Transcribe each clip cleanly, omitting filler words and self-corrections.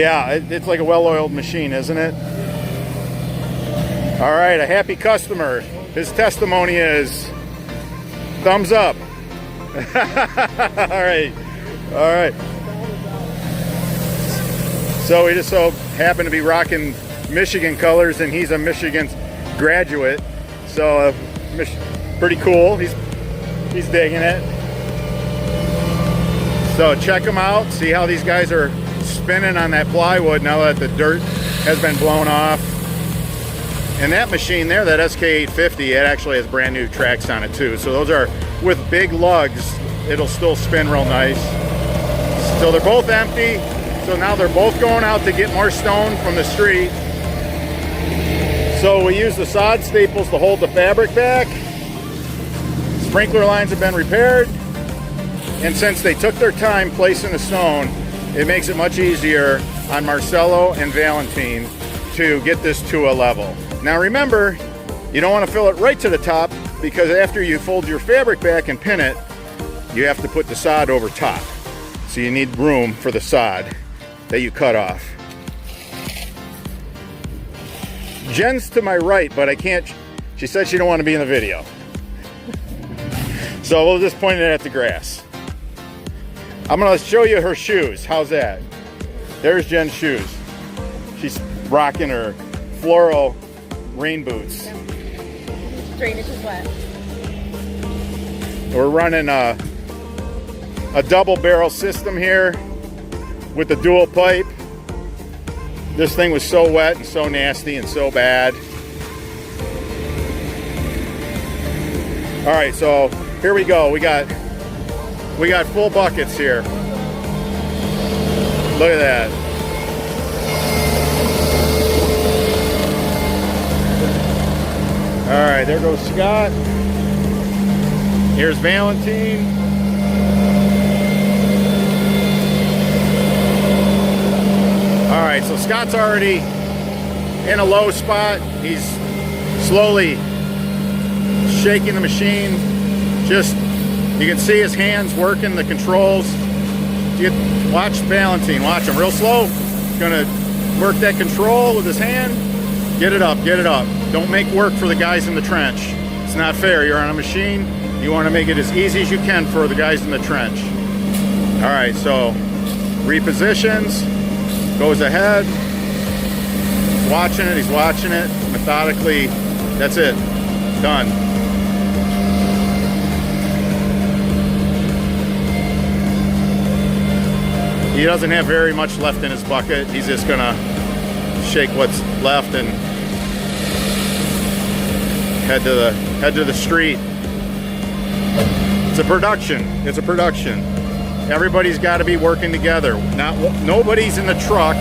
Yeah, it's like a well-oiled machine, isn't it? All right, a happy customer. His testimony is thumbs up. All right. So we just so happen to be rocking Michigan colors, and he's a Michigan graduate. So pretty cool. He's digging it. So check them out. See how these guys are spinning on that plywood now that the dirt has been blown off. And that machine there, that SK850, it actually has brand new tracks on it too. So those are with big lugs. It'll still spin real nice. So they're both empty. So now they're both going out to get more stone from the street. So we use the sod staples to hold the fabric back. Sprinkler lines have been repaired. And since they took their time placing the stone, it makes it much easier on Marcelo and Valentine to get this to a level. Now remember, you don't want to fill it right to the top, because after you fold your fabric back and pin it, you have to put the sod over top. So you need room for the sod that you cut off. Jen's to my right, but I can't, she said she don't want to be in the video. So we'll just point it at the grass. I'm gonna show you her shoes. How's that? There's Jen's shoes. She's rocking her floral rain boots. Drainage is wet. We're running a double barrel system here with the dual pipe. This thing was so wet and so nasty and so bad. All right, so here we go. We got full buckets here. Look at that. All right, there goes Scott. Here's Valentine. All right, so Scott's already in a low spot. He's slowly shaking the machine. Just, you can see his hands working the controls. Watch Valentine, watch him real slow. He's gonna work that control with his hand. Get it up, get it up. Don't make work for the guys in the trench. It's not fair, you're on a machine. You wanna make it as easy as you can for the guys in the trench. All right, so repositions, goes ahead. He's watching it methodically. That's it, done. He doesn't have very much left in his bucket. He's just gonna shake what's left and head to the street. It's a production. It's a production. Everybody's got to be working together. Nobody's in the truck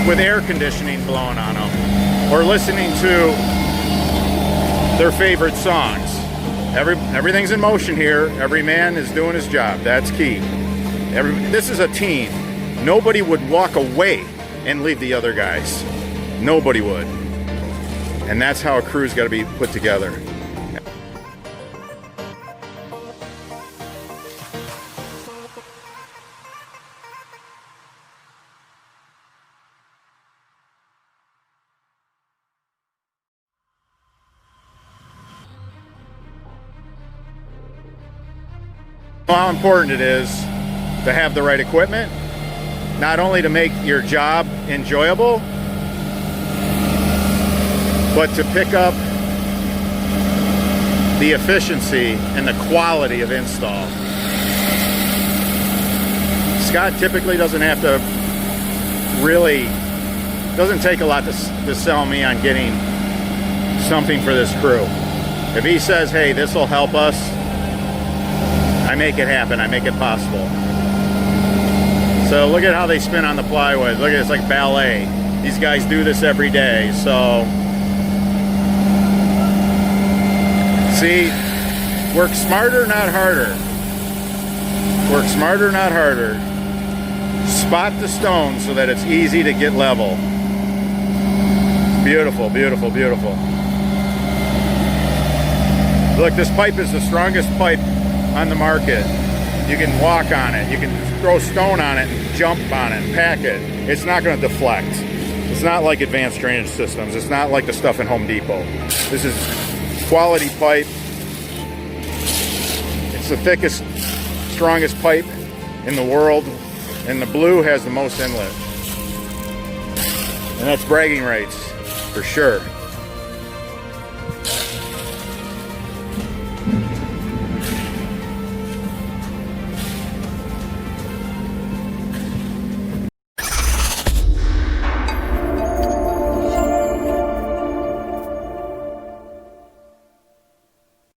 with air conditioning blowing on them or listening to their favorite songs. Everything's in motion here. Every man is doing his job. That's key. This is a team. Nobody would walk away and leave the other guys. Nobody would. And that's how a crew's got to be put together. How important it is to have the right equipment, not only to make your job enjoyable, but to pick up the efficiency and the quality of install. Scott typically doesn't have to doesn't take a lot to sell me on getting something for this crew. If he says, hey, this will help us, I make it happen, I make it possible. So look at how they spin on the plywood. Look at it, it's like ballet. These guys do this every day, so. See, work smarter, not harder. Work smarter, not harder. Spot the stone so that it's easy to get level. Beautiful, beautiful, beautiful. Look, this pipe is the strongest pipe on the market. You can walk on it. You can throw stone on it and jump on it and pack it. It's not going to deflect. It's not like advanced drainage systems. It's not like the stuff in Home Depot. This is quality pipe. It's the thickest, strongest pipe in the world, and the blue has the most inlet. And that's bragging rights, for sure.